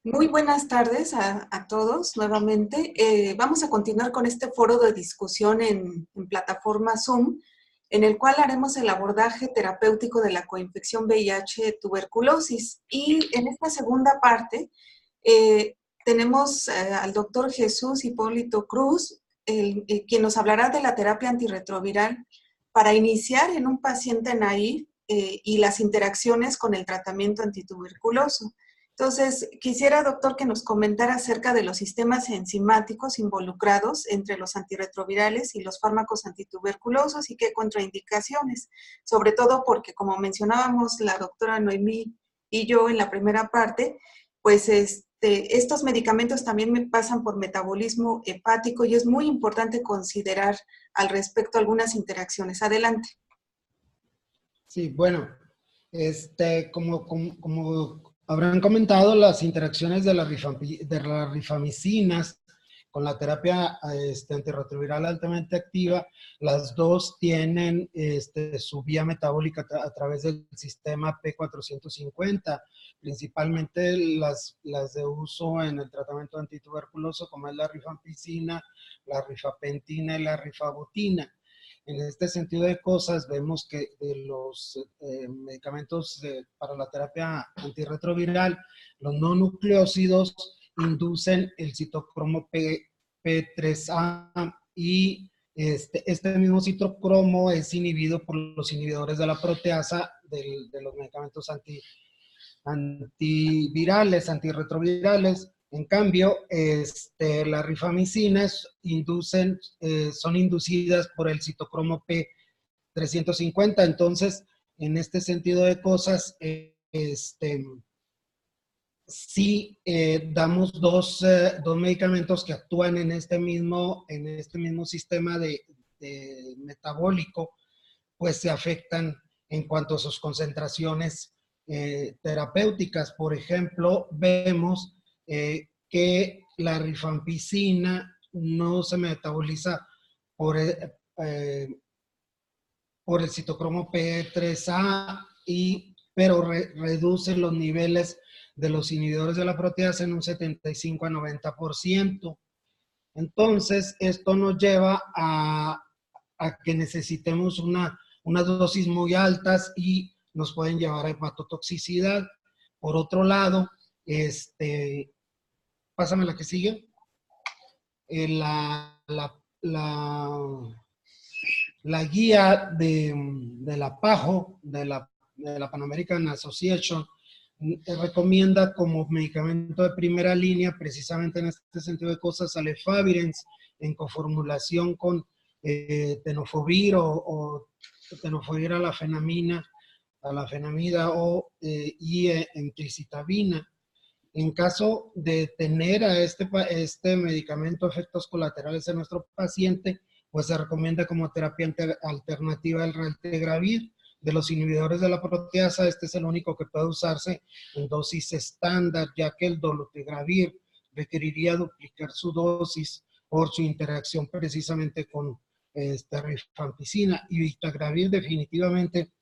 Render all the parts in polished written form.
Muy buenas tardes a todos nuevamente. Vamos a continuar con este foro de discusión en plataforma Zoom, en el cual haremos el abordaje terapéutico de la coinfección VIH-tuberculosis. Y en esta segunda parte tenemos al doctor Jesús Hipólito Cruz, quien nos hablará de la terapia antirretroviral para iniciar en un paciente naive y las interacciones con el tratamiento antituberculoso. Entonces, quisiera, doctor, que nos comentara acerca de los sistemas enzimáticos involucrados entre los antirretrovirales y los fármacos antituberculosos y qué contraindicaciones, sobre todo porque, como mencionábamos la doctora Noemí y yo en la primera parte, pues estos medicamentos también me pasan por metabolismo hepático y es muy importante considerar al respecto algunas interacciones. Adelante. Sí, bueno, como habrán comentado, las interacciones de las rifamicinas con la terapia antirretroviral altamente activa, las dos tienen su vía metabólica a través del sistema P450, principalmente las de uso en el tratamiento antituberculoso, como es la rifampicina, la rifapentina y la rifabutina. En este sentido de cosas, vemos que de los medicamentos para la terapia antirretroviral, los no nucleócidos inducen el citocromo P3A y este mismo citocromo es inhibido por los inhibidores de la proteasa de los medicamentos antivirales, antirretrovirales. En cambio, las rifamicinas son inducidas por el citocromo P350. Entonces, en este sentido de cosas, sí damos dos medicamentos que actúan en este mismo sistema de metabólico, pues se afectan en cuanto a sus concentraciones terapéuticas. Por ejemplo, vemos que la rifampicina no se metaboliza por, por el citocromo P3A, pero reduce los niveles de los inhibidores de la proteasa en un 75 a 90%. Entonces, esto nos lleva a que necesitemos unas dosis muy altas y nos pueden llevar a hepatotoxicidad. Por otro lado, pásame la que sigue. La guía de la PAHO, de la Pan American Association, recomienda como medicamento de primera línea, precisamente en este sentido de cosas, al efavirenz en coformulación con tenofovir o tenofovir a la fenamida y emtricitabina. En caso de tener a este medicamento efectos colaterales en nuestro paciente, pues se recomienda como terapia alternativa el raltegravir. De los inhibidores de la proteasa, este es el único que puede usarse en dosis estándar, ya que el dolutegravir requeriría duplicar su dosis por su interacción precisamente con rifampicina, y vitagravir definitivamente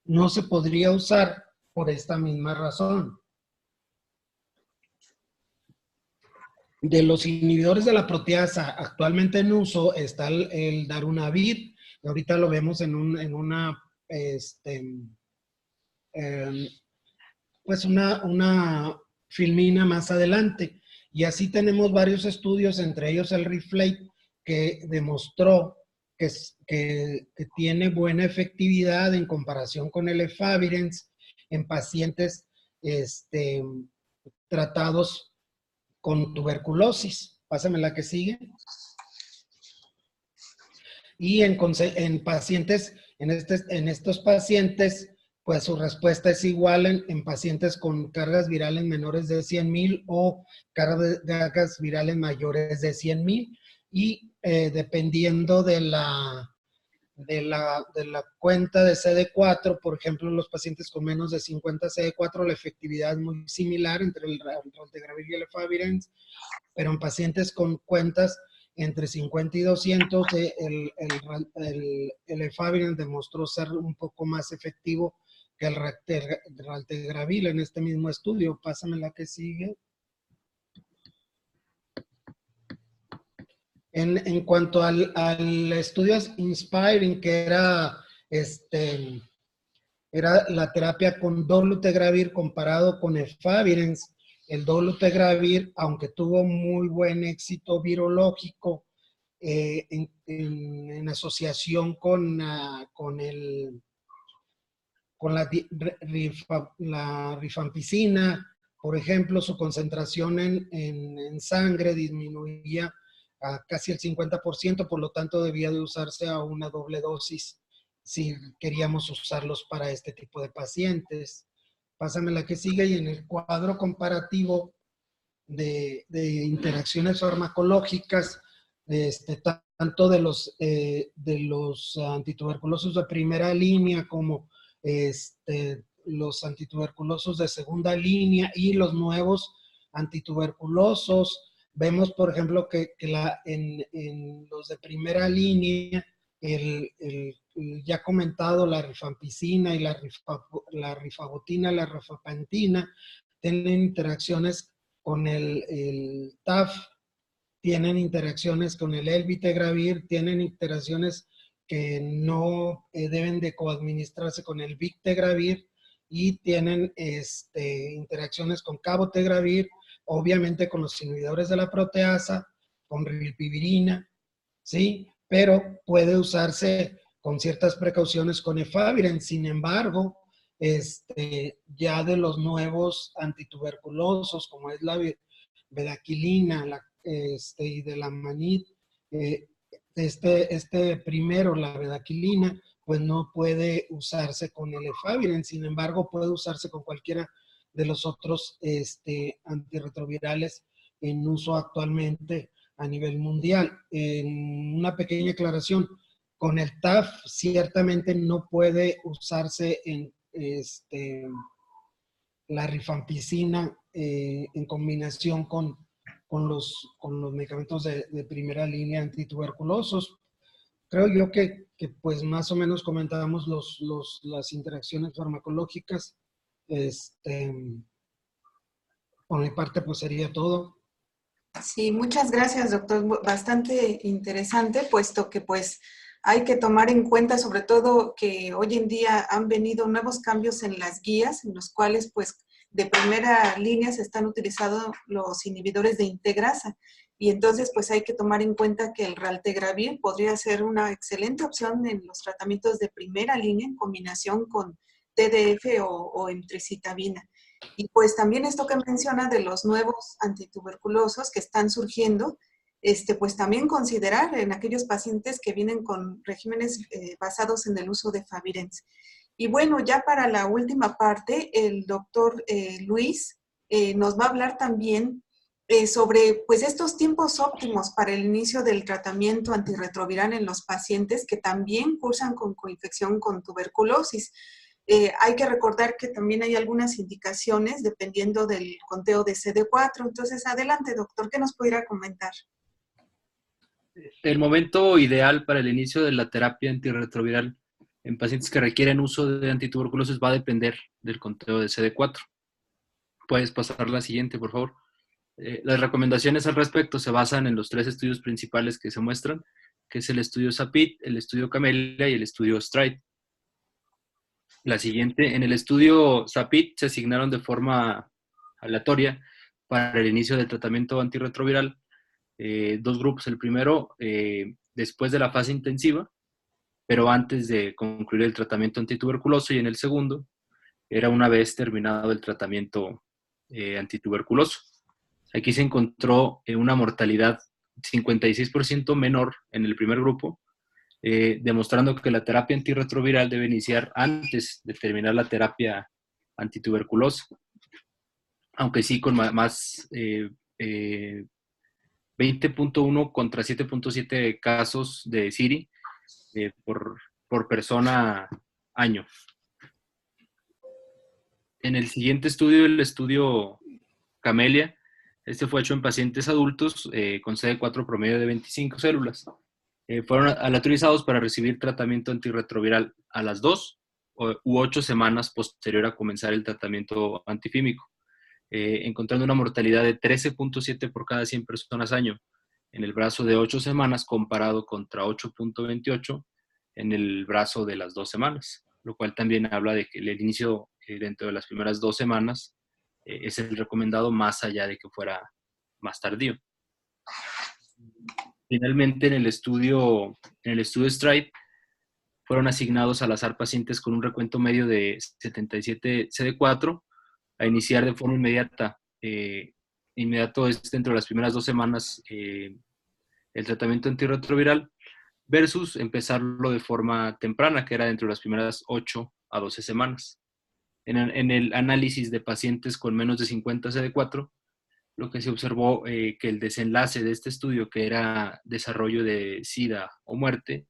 no se podría usar por esta misma razón. De los inhibidores de la proteasa actualmente en uso está el darunavir, y ahorita lo vemos en una pues una filmina más adelante. Y así tenemos varios estudios, entre ellos el RIFLATE, que demostró que tiene buena efectividad en comparación con el efavirenz en pacientes tratados con tuberculosis. Pásame la que sigue. Y en pacientes, en estos pacientes, pues su respuesta es igual en pacientes con cargas virales menores de 100,000 o cargas virales mayores de 100,000. Y dependiendo de la cuenta de CD4, por ejemplo, en los pacientes con menos de 50 CD4, la efectividad es muy similar entre el raltegravir y el efavirenz, pero en pacientes con cuentas entre 50 y 200, el efavirenz demostró ser un poco más efectivo que el raltegravir en este mismo estudio. Pásame la que sigue. En cuanto al estudio Inspiring, que era la terapia con dolutegravir comparado con efavirenz, el dolutegravir, aunque tuvo muy buen éxito virológico en asociación con la rifampicina, por ejemplo, su concentración en sangre disminuía a casi el 50%, por lo tanto debía de usarse a una doble dosis si queríamos usarlos para este tipo de pacientes. Pásame la que sigue, y en el cuadro comparativo de interacciones farmacológicas, tanto de los antituberculosos de primera línea como los antituberculosos de segunda línea y los nuevos antituberculosos. Vemos, por ejemplo, que en los de primera línea, el ya comentado, la rifampicina y la rifabutina, la rifapentina, tienen interacciones con el TAF, tienen interacciones con el elvitegravir, tienen interacciones que no deben de coadministrarse con el victegravir, y tienen interacciones con cabotegravir, obviamente con los inhibidores de la proteasa, con rilpivirina, ¿sí? Pero puede usarse con ciertas precauciones con efavirenz. Sin embargo, ya de los nuevos antituberculosos, como es la bedaquilina y de la manid, primero, la bedaquilina, pues no puede usarse con el efavirenz. Sin embargo, puede usarse con cualquiera de los otros antirretrovirales en uso actualmente a nivel mundial. Una pequeña aclaración: con el TAF ciertamente no puede usarse en la rifampicina en combinación con los medicamentos de primera línea antituberculosos. Creo yo que pues más o menos comentábamos las interacciones farmacológicas. Por mi parte pues sería todo. Sí, muchas gracias, doctor. Bastante interesante, puesto que pues hay que tomar en cuenta sobre todo que hoy en día han venido nuevos cambios en las guías, en los cuales pues de primera línea se están utilizando los inhibidores de integrasa. Y entonces pues hay que tomar en cuenta que el raltegravir podría ser una excelente opción en los tratamientos de primera línea en combinación con TDF o emtricitabina. Y pues también esto que menciona de los nuevos antituberculosos que están surgiendo, pues también considerar en aquellos pacientes que vienen con regímenes basados en el uso de Favirenz. Y bueno, ya para la última parte, el doctor Luis nos va a hablar también sobre pues estos tiempos óptimos para el inicio del tratamiento antirretroviral en los pacientes que también cursan con coinfección con tuberculosis. Hay que recordar que también hay algunas indicaciones dependiendo del conteo de CD4. Entonces, adelante, doctor, ¿qué nos pudiera comentar? El momento ideal para el inicio de la terapia antirretroviral en pacientes que requieren uso de antituberculosis va a depender del conteo de CD4. Puedes pasar la siguiente, por favor. Las recomendaciones al respecto se basan en los 3 estudios principales que se muestran, que es el estudio SAPIT, el estudio Camellia y el estudio STRIDE. La siguiente, en el estudio SAPIT se asignaron de forma aleatoria para el inicio del tratamiento antirretroviral 2 grupos. El primero, después de la fase intensiva, pero antes de concluir el tratamiento antituberculoso, y en el segundo, era una vez terminado el tratamiento antituberculoso. Aquí se encontró una mortalidad 56% menor en el primer grupo, demostrando que la terapia antirretroviral debe iniciar antes de terminar la terapia antituberculosa, aunque sí con más 20.1 contra 7.7 casos de CIRI por persona año. En el siguiente estudio, el estudio Camellia, este fue hecho en pacientes adultos con CD4 promedio de 25 células. Fueron aleatorizados para recibir tratamiento antirretroviral a las 2 u 8 semanas posterior a comenzar el tratamiento antifímico, encontrando una mortalidad de 13.7 por cada 100 personas año en el brazo de 8 semanas comparado contra 8.28 en el brazo de las 2 semanas, lo cual también habla de que el inicio dentro de las primeras 2 semanas es el recomendado más allá de que fuera más tardío. Finalmente, en el estudio STRIDE, fueron asignados al azar pacientes con un recuento medio de 77 CD4 a iniciar de forma inmediata. Inmediato es dentro de las primeras 2 semanas el tratamiento antirretroviral versus empezarlo de forma temprana, que era dentro de las primeras 8 a 12 semanas. En el análisis de pacientes con menos de 50 CD4, lo que se observó que el desenlace de este estudio, que era desarrollo de SIDA o muerte,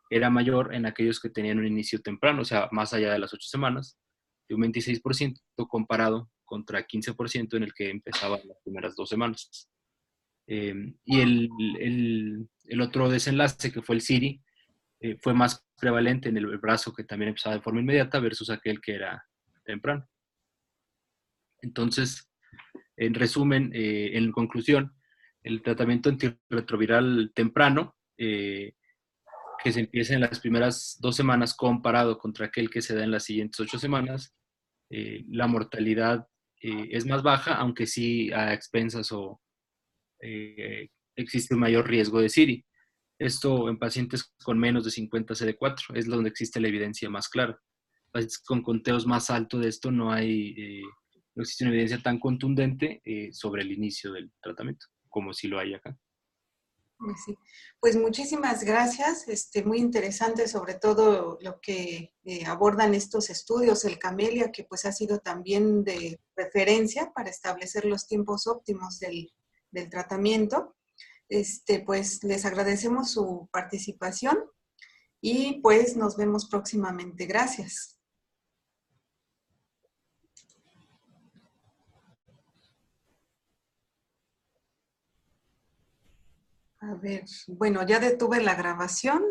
era mayor en aquellos que tenían un inicio temprano, o sea, más allá de las 8 semanas, de un 26% comparado contra 15% en el que empezaba las primeras 2 semanas. Y el otro desenlace, que fue el CIRI, fue más prevalente en el brazo que también empezaba de forma inmediata versus aquel que era temprano. Entonces, en resumen, en conclusión, el tratamiento antirretroviral temprano, que se empieza en las primeras 2 semanas comparado contra aquel que se da en las siguientes 8 semanas, la mortalidad es más baja, aunque sí a expensas o existe un mayor riesgo de CIRI. Esto en pacientes con menos de 50 CD4 es donde existe la evidencia más clara. Pacientes con conteos más altos de esto no existe una evidencia tan contundente sobre el inicio del tratamiento, como sí lo hay acá. Sí. Pues muchísimas gracias, muy interesante sobre todo lo que abordan estos estudios, el Camellia, que pues ha sido también de referencia para establecer los tiempos óptimos del tratamiento. Pues les agradecemos su participación y pues nos vemos próximamente. Gracias. A ver, bueno, ya detuve la grabación.